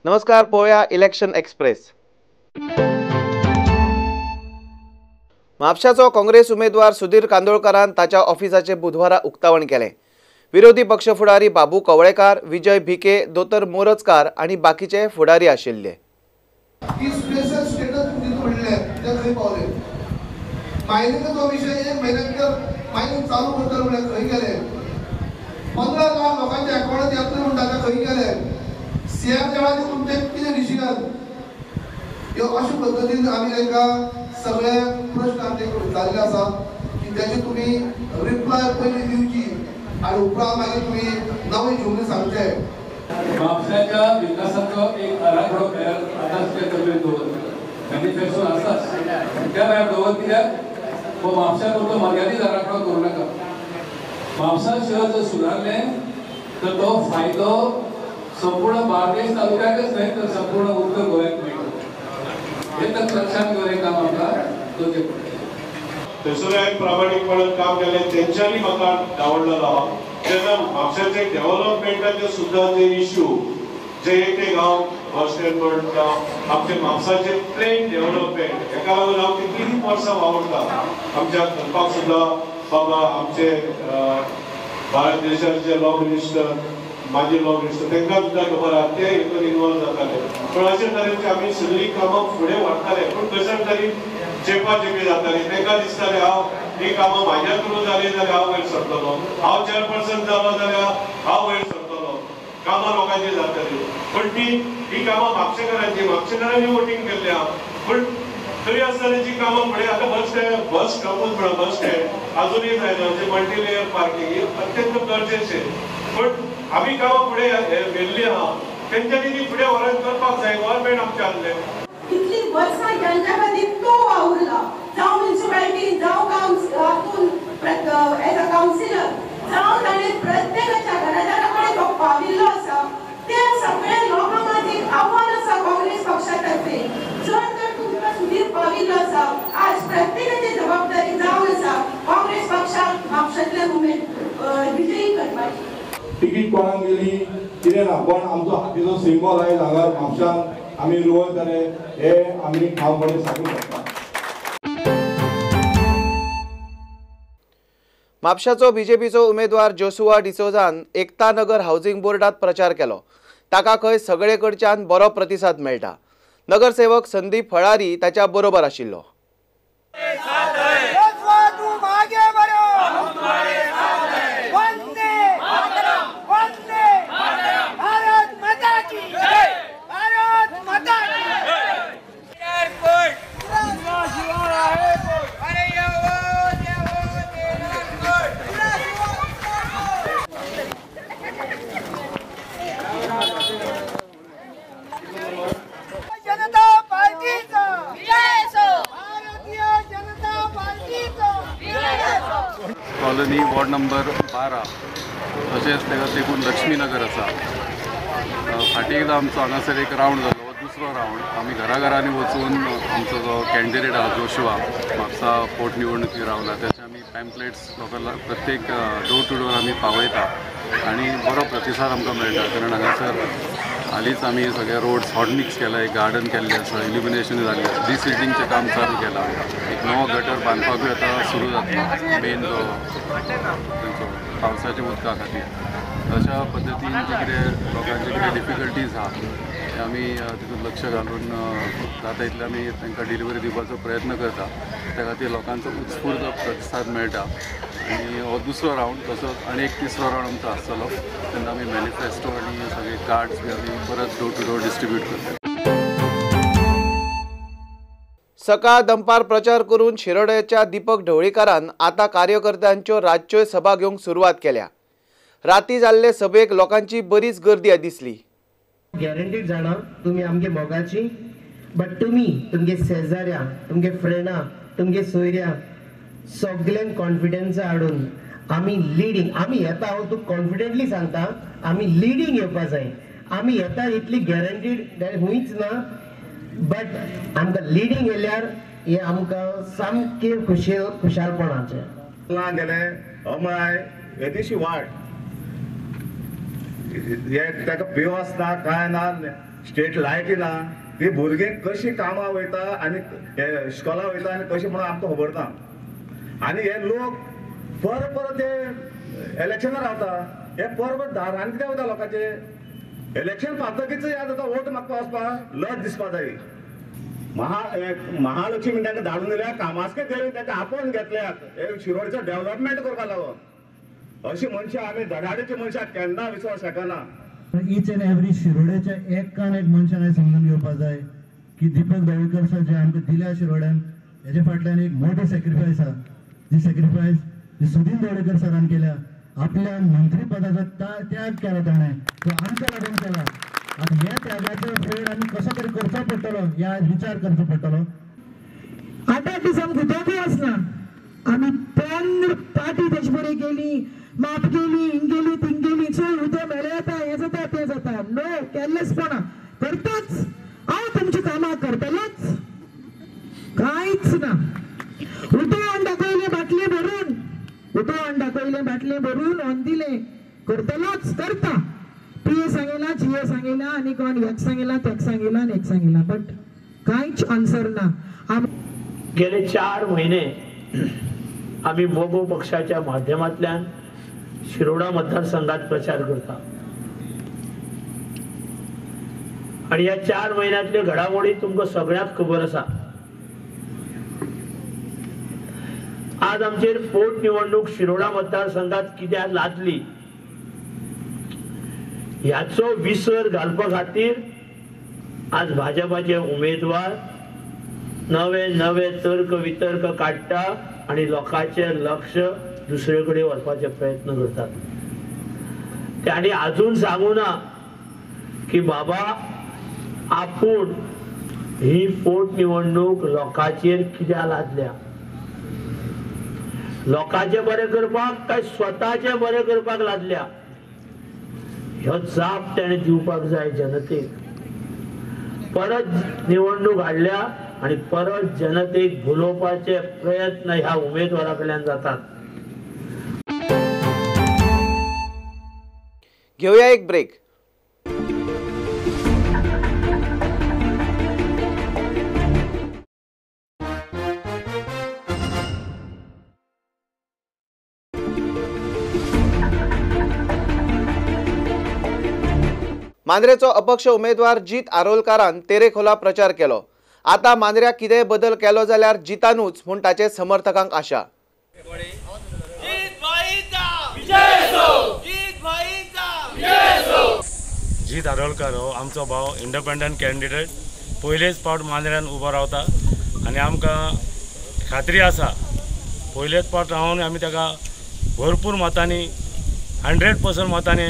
नमस्कार, पळोवया election express. म्हापशाचो Congress उमेदवार सुधीर कांदोळकारान ताच्या ऑफिसाचे बुधवारा उक्तावण केले। विरोधी पक्ष फुडारी बाबू कवळेकार, विजय भिके, दोतर मोरजकार आणि बाकीचे फुडारी आशिल्ले। अशा पद्धतीन आम्ही तांकां सगळे प्रश्न आमचे विचारले आसा की त्याची तुम्ही रिप्लाय पयली दिवची आणि उपरांत मागीर तुम्ही नवे घेवन सांगचे। म्हापशाच्या विकासाचो एक आराखडो तयार आताच ते सगळे दवरतात, मॅनिफेस्टो आसाच त्या भायर दवर कित्याक हो म्हापशा पुरतो मर्यादीत आराखडो करूं नाका। म्हापसा शहर जर सुदारले तर तो फायदो संपूर्ण बार्देस तालुक्याकच न्हय तर संपूर्ण उत्तर गोंयाक मेळटलो। हे तर लक्षात घेवन एक काम आमकां करचें पडटलें। थंयसर एक प्रामाणीकपणान काम केलें तेंच्यांनी म्हाका आवडलेलो आहा। तेन्ना म्हापशाचे डेव्हलपमेंटाचे सुद्दां जे इश्यू जे एक हांव बस स्टँड म्हणटा आमचे म्हापसाचे प्लेन डेव्हलपमेंट हेका लागून हांव ती 3 वर्सां वावरता। आमच्या करपाक सुद्दां बाबा आमचे भारत देशाचे लॉ मिनिस्टर माजी लॉ मिनिस्टर तांकां सुद्दां खबर आहा ते हितून इन्वॉल्व जाताले। पण अशे तरेची आमी सगळी कामां फुडें व्हरताले पूण कशे तरी चेपाचेपी जाताली। तांकां दिसतालें हांव ही कामां म्हाज्या थ्रू जाली जाल्यार हांव वयर सरतलो, हांव चेअरपर्सन जालो जाल्यार हांव वयर सरतलो, कामां लोकांची जातली। पण ही कामां म्हापशेकारांची वोटींग केल्ली आहा। पण तरी आसतना जी कामां फुडें आतां बस स्टॉपूच म्हणा बस स्टँड अजूनय जायना, जे मल्टीलेयर पार्किंग ही अत्यंत गरजेचें। पण आमी कामां फुडें व्हेल्ली आहा तेंच्यांनी ती फुडें व्हरून करपाक जाय। गव्हर्नमेंट आमचें आहलें कितली वर्सां त्यांच्या खातीर तो वावुरला, जावं म्युनिसिपालिटी जावं हातून एज अ कावन्सिलर जावं ताणें प्रत्येकाच्या घरादारा कडेन तो पाविल्लो आसा। ते सगळे लोकां खातीर आव्हान आसा काँग्रेस पक्षा तर्फे। जर तर तुमकां सुधीर पाविल्लो आसा आज प्रत्येकाची जबाबदारी जावन आसा काँग्रेस पक्षाक म्हापशांतले उमेद विजयी करपाची। तिकीट कोणाक गेली कितें ना, पण आमचो हातीचो सिंबल आयज हांगा म्हापशांत आमी रोवतले हे आमी ठामपणे सांगूंक शकता। म्हापशाचो बीजेपीचो उमेदवार जोसुआ डिसोजान एकता नगर हाऊसिंग बोर्डात प्रचार केलो। ताका खंय सगळे कडच्यान बरो प्रतिसाद मेळटा। नगरसेवक संदीप फळारी ताच्या बरोबर आशिल्लो। कॉलनी वॉर्ड नंबर 12 तशेंच तेका तेकून लक्ष्मीनगर आसा। फाटीं एकदां आमचो हांगासर एक रावंड जालो, दुसरो रावंड आमी घराघरांनी वचून आमचो जो कॅन्डिडेट आहा जोशुआ म्हापसा पोटनिवडणुकी रावला त्याचे आमी पॅम्पलेट्स लोकांना प्रत्येक डोर टू डोर आमी पावयता आनी बरो प्रतिसाद आमकां मेळटा। कारण हांगासर हालींच आमी सगळे रोड्स हॉट मिक्स केला, एक गार्डन केल्लें आसा, इल्युमिनेशन जाल्लें आसा, रिसिल्टिंगचें काम चालू केलां, एक नवो गटर बांदपाकूय आतां सुरू जातलो मेन जो तेंचो पावसाच्या उदका खातीर। अशा पद्दतीन जे कितें लोकांचे कितें डिफिकल्टीज आहा ते आमी तितून लक्ष घालून जाता तितले आमी तांकां डिलिव्हरी दिवपाचो प्रयत्न करता। त्या खातीर लोकांचो उत्स्फूर्त प्रतिसाद मेळटा आनी हो दुसरो रावंड तसोच आनी एक तिसरो रावंड आमचो आसतलो तेन्ना आमी मॅनिफेस्टो आनी सगळे कार्ड्स बी आमी परत डोर टू डोर डिस्ट्रिब्यूट करता। सकाळ दनपार प्रचार करून शिरोडेच्या दीपक ढवळीकारान आता कार्यकर्त्यांच्यो रातच्यो सभा घेवंक सुरवात केल्या। राती जाल्ले सभेक लोकांची बरीच गर्दी दिसली। गॅरंटीड जाणा तुम्ही आमगे मोगाची, बट तुम्ही तुमगे शेजाऱ्या, तुमगे फ्रेंडा, तुमगे सोयऱ्या सगळ्यांक कॉन्फिडन्स हाडून आमी लिडींग आमी येता हांव तुका कॉन्फिडेंटली सांगता आमी लिडींग येवपा जाय। आमी येता इतली गॅरंटीड हुंयच ना, बट आमकां लिडींग येयल्यार हे आमकां सामके खुशालपणाचें गेले अमळाय येदेशी वाड हे ताका भेव आसना काय ना स्ट्रीट लायटी ना, ती भुरगे कशी कामां वयता आनी इस्कॉला वयता आनी कशी म्हणून आमकां खबर ना. आनी हे लोक परत ते इलेक्शनार रावता, हे परत धारान कितें वयता लोकांचे. इलेक्शन पावतकीच याद जाता वोट मागपा वचपाक लज दिसपा जाय. महालक्ष्मी तांकां धाडून दिल्या, कामासके दिले तांकां आपोवन घेतल्यात हे शिरोडचो डेव्हलपमेंट करपा लागून. अशी मनशां आमी धडाडीची मनशां केन्ना विश्वास शकना. ईच एंड एवरी शिरोड्याच्या एकान एक मनशान हांवें समजून घेवपाक जाय की दीपक ढवळकर सर जे आमकां दिल्या शिरोड्यान, हेजे फाटल्यान एक मोठे सॅक्रिफायस आहा. जी सॅक्रिफायस जी सुदीन ढवळकर सरान केल्या. आपल्या मंत्रीपदाचो त्याग केला ताणें, तो आमच्या लागून केला. आनी हे त्यागाचो फेड आमी कसो तरी करचो पडटलो ह्या विचार करचो पडटलो. 8 दिसांक उदकूय वचना. आमी 15 पाटी तेजे बरी गेली, माप गेली, हिंग गेली, थिंग गेली, चल उदक मेळ्ळें जाता, हें जाता, तें जाता. नो, केर्लेसपणा करताच. हांव तुमची कामां करतलोच, कांयच ना. उदक दाखयलें बाटले भरून, उदक दाखयलें बाटले भरून ऑन दिले, करतलोच, करता. पीए सांगेला, जीए सांगेला, आनी कोण एक सांगेला, तेक सांगेला, आनी एक सांगेला, बट कांयच आन्सर ना. गेले 4 महिने आम्ही मोगो पक्षाच्या माध्यमांतल्यान शिरोडा मतदारसंघात प्रचार करता आणि या 4 महिन्यातले घडामोडी तुमकां सगळ्यांक खबर आसा. आज आमचेर पोटनिवडणूक शिरोडा मतदारसंघात कित्याक लादली ह्याचो विसर घालपा खातीर आज भाजपाचे उमेदवार नवे नवे तर्क वितर्क काढता आणि लोकांचे लक्ष दुसरेकडे वचपाचे प्रयत्न करतात. त्यांनी अजून सांगू ना की बाबा आपूण ही पोटनिवडणूक लोकांचेर कित्याक लादल्या, लोकांचे बरे करपाक काय स्वताचे बरे करपाक लादल्या, ह्यो जाप त्याने दिवपाक जाय जनतेक. परत निवडणूक हाडल्या आणि परत जनतेक भुलोवपाचे प्रयत्न ह्या उमेदवाराकडल्यान जातात. घेऊया एक ब्रेक. मांद्रेचो अपक्ष उमेदवार जीत आरोलकारान तेरेखोला प्रचार केलो. आता मांद्र्याक कितेंय बदल केलो जाल्यार जितानूच म्हूण ताचे समर्थकांक आशा. जीत आरोलकर हो आमचो भाव इंडिपेंडंट कॅन्डिडेट पयलेच पावट मांद्र्यान उबो रावता आनी आमकां खात्री आसा पयलेच पावट रावन आमी ताका भरपूर मतांनी 100% मतांनी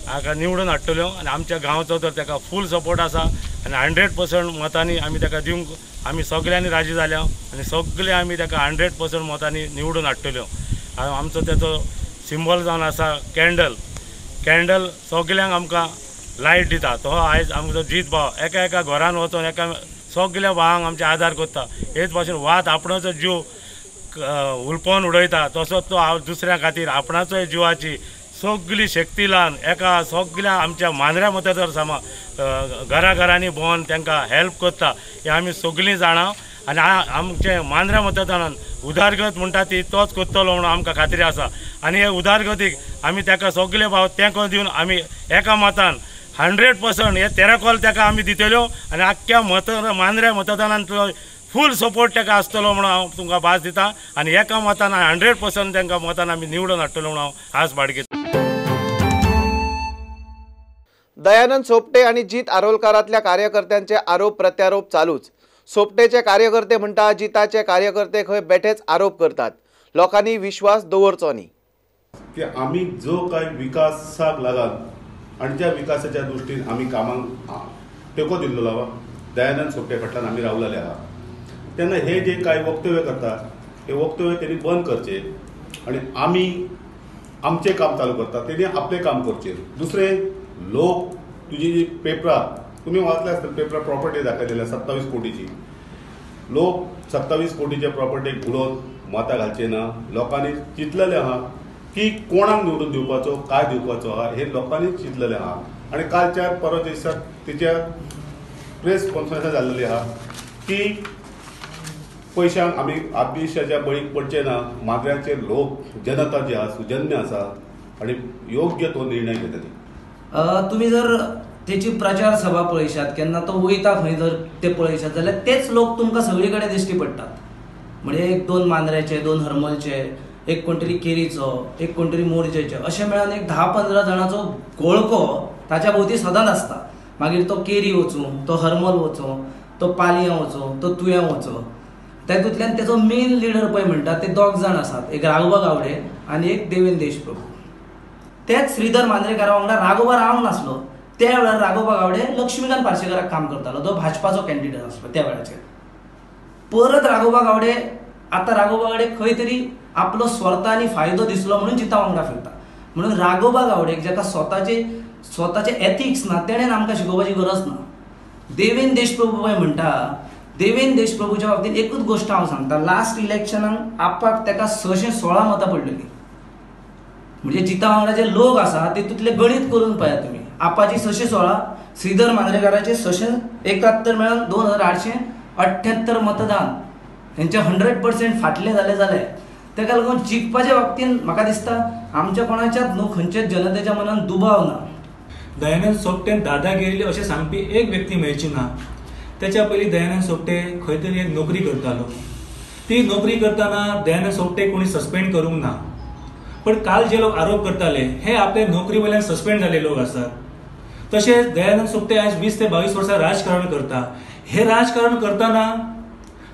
हाका निवडून हाडटल्यो आनी आमच्या गांवचो तर ताका फूल सपोर्ट आसा आनी 100% मतांनी आमी ताका दिवंक आमी सगल्यांनी राजी जाल्या आनी सगळे आमी ताका 100% मतांनी निवडून हाडटल्यो. आमचो तेचो सिंबल जावन आसा कॅन्डल सगल्यांक आमकां लायट दिता. तो आयज आमचो जीत भाव एका घरान वचून एका सगल्या भावांक आमचे आदार करता. हेच भाशेन वात आपणाचो जीव उलपोवन उडयता तसोच तो दुसऱ्या खातीर आपणाचो जिवाची सगळी शक्ती लावन एका सगळ्या आमच्या मांद्र्या मतदारसंघा घरांनी भोंवन तांकां हेल्प करता हे आमी सगळीं जाणा आनी आमचे मांद्र्या मतदारान उदारगत म्हणटा ती तोच करतलो म्हणून आमकां खात्री आसा. आनी हे उदारगतीक आमी ताका सगळे भाव तेंको दिवन आमी एका मतान 100% हे तेरेखोल ताका आमी दितल्यो आनी आख्ख्या मांद्र्या मतदारांतलो फूल सपोर्ट ताका आसतलो म्हणून हांव तुमकां भास दिता आनी एका मतान 100% तांकां मतान आमी निवडून हाडटलो म्हणून हांव आस बाळगीता. दयानंद सोपटे आणि जीत आरोलकारांतल्या कार्यकर्त्यांचे आरोप प्रत्यारोप चालूच. सोपटेचे कार्यकर्ते म्हणटा जिताचे कार्यकर्ते खंय बेठेच आरोप करतात. लोकांनी विश्वास दवरचो न्ही की आमी जो काय विकासाक लागून आनी त्या विकासाच्या दृश्टीन आमी कामांक टेको दिल्लो आहा दयानंद सोपटे फाटल्यान आमी रावलेले आहा. तेन्ना हे जे कांय वक्तव्य करतात हे वक्तव्य तेणी बंद करचे आनी आमी आमचें काम चालू करतात तेणी आपलें काम करचें. दुसरें लोक तुजी जी पेपरां तुमी वाचले आसतले पेपरां प्रॉपर्टी दाखयलेल्या 27 कोटीची. लोक 27 कोटीच्या प्रॉपर्टीक उडोवन मतां घालचे ना. लोकांनी चिंतलेलें आहा की कोणाक निवडून दिवपाचो काय दिवपाचो आहा हे लोकांनी चिंतलेलें आहा. आणि कालच्या परवा दिसाक तिच्या प्रेस कॉन्फरन्स जाल्लेली आहा की पयशांक आमी आमिशाच्या बळीक पडचे ना, माद्र्याचे लोक जनता जी आसा सुजन्य आसा आणि योग्य तो निर्णय घेतली. तुम्ही जर त्याची प्रचार सभा पळयशात केन्ना तो वयता खंय जर ते पळयशात जाल्यार तेच लोक तुमकां सगळे कडेन दिश्टी पडटात. म्हणजे एक 2 मांद्र्याचे, 2 हरमलचे, एक कोण तरी केरीचो, एक कोण तरी मोरजेचे, अशें मेळून एक 10-15 जाणांचो घोळको ताच्या भोवती सदांच आसता. मागीर तो केरी वचूं, तो हरमल वचूं, तो पालयां वचूं, तो तुयें वचूं. तातूंतल्यान तेजो मेन लिडर पळय म्हणटा ते 2 जाण आसात, एक राघोबा गावडे आनी एक देवेंद्र देशप्रभू. तेच श्रीधर मांद्रेकारा वांगडा राघोबा रावंक नासलो. त्या वेळार राघोबा गावडे लक्ष्मीकांत पार्सेकाराक काम करतालो, जो भाजपाचो कॅन्डिडेट आसलो त्या वेळाचेर. परत राघोबा गावडे खंय तरी आपलो स्वार्थ आनी फायदो दिसलो म्हणून जिता वांगडा फिरता. म्हणून राघोबा गावडेक जाका स्वताचे एथिक्स ना तेणेन आमकां शिकोवपाची गरज ना. देवेंद्र देशप्रभू पळय म्हणटा, देवेंद्र देशप्रभूच्या बाबतींत एकूच गोश्ट हांव सांगता. लास्ट इलेक्शनाक आपाक ताका 616 मतां पडलेली. म्हणजे जिता वांगडा जे लोक आसा तेतूंतले गणित करून पळया तुमी. आपाची 616, श्रीधर मांद्रेकाराचे 671 मेळून 2878 मतदान. हेंचे 100% फाटले जाले तेका लागून जिखपाच्या बाबतींत म्हाका दिसता आमच्या कोणाच्याच न्हू खंयच्याच जनतेच्या मनान दुबाव ना. दयानंद सोपटेन दादागिरी अशें सांगपी एक व्यक्ती मेळची ना. त्याच्या पयलीं दयानंद सोपटे खंय तरी एक नोकरी करतालो. ती नोकरी करताना दयानंद सोपटे कोणी सस्पेंड करूंक ना. पण काल जे लोक आरोप करताले हे आपले नोकरी वयल्यान सस्पेंड जाल्ले लोक आसात. तशेंच दयानंद सोपटे आज 20 ते 22 वर्सां राजकारण करता. हे राजकारण करताना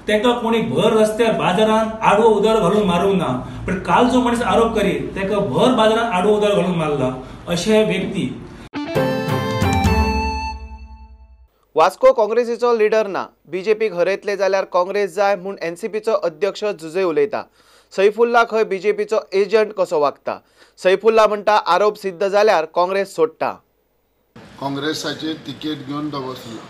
तेका कोणी भर रस्त्यार बाजारात आडवो उदर घालून मारूंक ना. पण काल जो मनीस आरोप करीत तेका भर बाजारात आडवो उदर घालून मारला. अशे व्यक्ती वास्को काँग्रेसीचो लिडर ना. बीजेपीक हरयतले जाल्यार काँग्रेस जाय म्हूण एनसीपीचो अध्यक्ष जुजे उलयता. सैफुल्ला खंय बीजेपीचो एजंट कसो वागता. सैफुल्ला म्हणटा आरोप सिद्ध जाल्यार काँग्रेस सोडटा. काँग्रेसाची तिकेट घेवन तो बसलो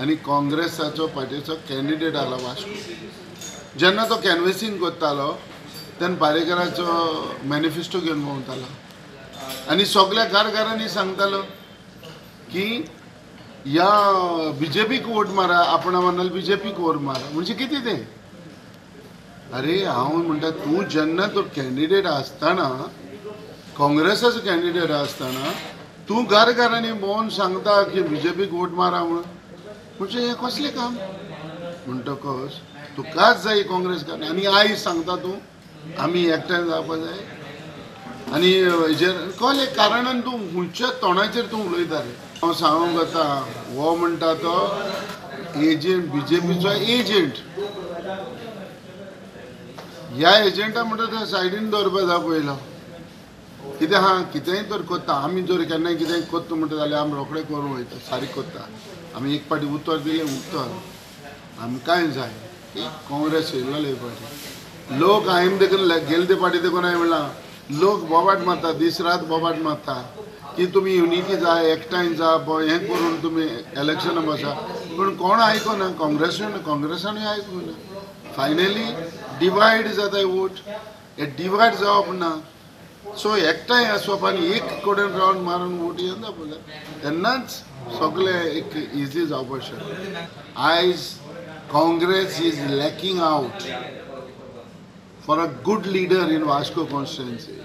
आनी काँग्रेसाचो पार्टीचो कॅन्डिडेट आला वास्को. जेन्ना तो कॅनवेसींग करतालो तेन्ना पारेकराचो मॅनिफेस्टो घेवन भोंवतालो आनी सगळ्या कारकारांनी सांगतालो की या बीजेपीक वोट मारा, आपणा म्हणाल बीजेपीक वोट मारा. म्हणजे कितें तें? अरे हांव म्हणटा तूं जेन्ना तो कॅन्डिडेट आसतना, काँग्रेसाचो कॅन्डिडेट आसतना तूं कारकारांनी भोंवन सांगता की बीजेपीक वोट मारा म्हणून. म्हणजे हें कसलें काम? म्हणटकच तुकाच जाय काँग्रेस आनी आयज सांगता तूं आमी एकठांय जावपा जाय. आनी हेजेर कसले कारणान तूं खंयच्या तोंडाचेर तूं उलयता रे? हांव सांगूंक वता हो म्हणटा तो एजंट, बीजेपीचो एजंट. ह्या एजंटा म्हणटा तो सायडीन दवरपा जाय पयलो. कित्याक कितेंय तर करता आमी. जर केन्नाय कितेंय करता म्हणटा जाल्यार आमी रोखडें करूं वयता, सारकें करता. आमी एक पाटी उत्तर दिलें उत्तर. आमी कांय जाय की काँग्रेस येयलेले पाटी लोक हांवें देखून गेले ते पाटी देखून हांवें म्हणलां लोक बोबाट मारता, दीस रात बोबाट मारता की तुमी युनिटी जाय, एकठांय जा, हें करून तुमी इलेक्शनाक बसा. पूण कोण आयकना. काँग्रेसानूय आयकूना. फायनली डिवायड जाताय वोट. हे डिवायड जावप ना. सो एकठांय आसप आनी एक कडेन रावन मारून वोट येना पळय तेन्नाच सगळे एक इजी जावपाक शकता. आयज Congress is lacking out for a good leader in Vasco constituency.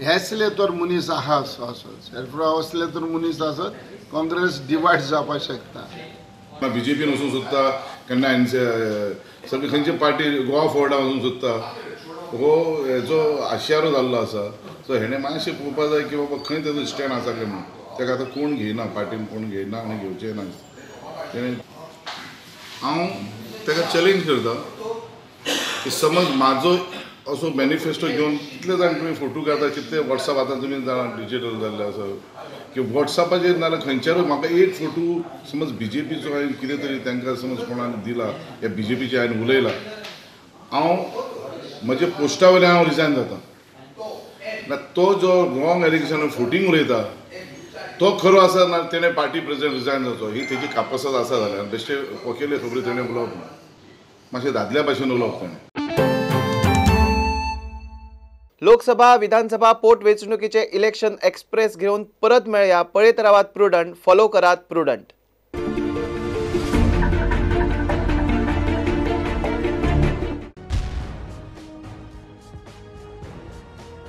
हेसले तर मनीस आहात सेल्फ्राव असले तर मनीस आसत काँग्रेस डिवायड जावपाक शकता. बीजेपीन वचूंक सोदता केन्ना सगळी खंयची पार्टी गोवा फॉर्डां वचूंक सोदता. हो हेजो आशियारो जाल्लो आसा. सो हेणें मातशें पळोवपा जाय की बाबा खंय तेजो स्टँड आसा काय म्हणून. ताका आतां कोण घेयना, पार्टीन कोण घेयना आनी घेवचें ना. तेणें हांव ताका चॅलेंज करता की समज म्हाजो असो मॅनिफेस्टो घेवन कितले जाण तुमी फोटो काडटा, कितले वॉट्सॅप आतां तुमी जाणा डिजिटल जाल्ले आसा की वॉट्सॅपाचेर नाल्यार खंयच्यारूय म्हाका एक फोटो समज बीजेपीचो हांवें कितें तरी तांकां समज कोणाक दिला या बीजेपीचे हांवें उलयला, हांव म्हजे पोस्टा वयल्यान हांव रिजायन जाता. तो जो रॉंग एलिगेशन फोटींग उलयता तो खरो आसा ना तेणें पार्टी प्रेसिडेंट रिजायन जावचो ही तेजी कापासत आसा जाल्यार बेश्टे वकिले खबरी तेणें उलोवप ना. मातशें दादल्या भाशेन उलोवप तेणें. लोकसभा विधानसभा पोटवेंचणुकीचे इलेक्शन एक्सप्रेस घेऊन परत मेळया. पळयत रावात प्रुडंट, फॉलो करात प्रुडंट.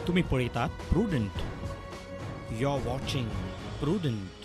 तुम्ही पळयतात Prudent. You are watching prudent.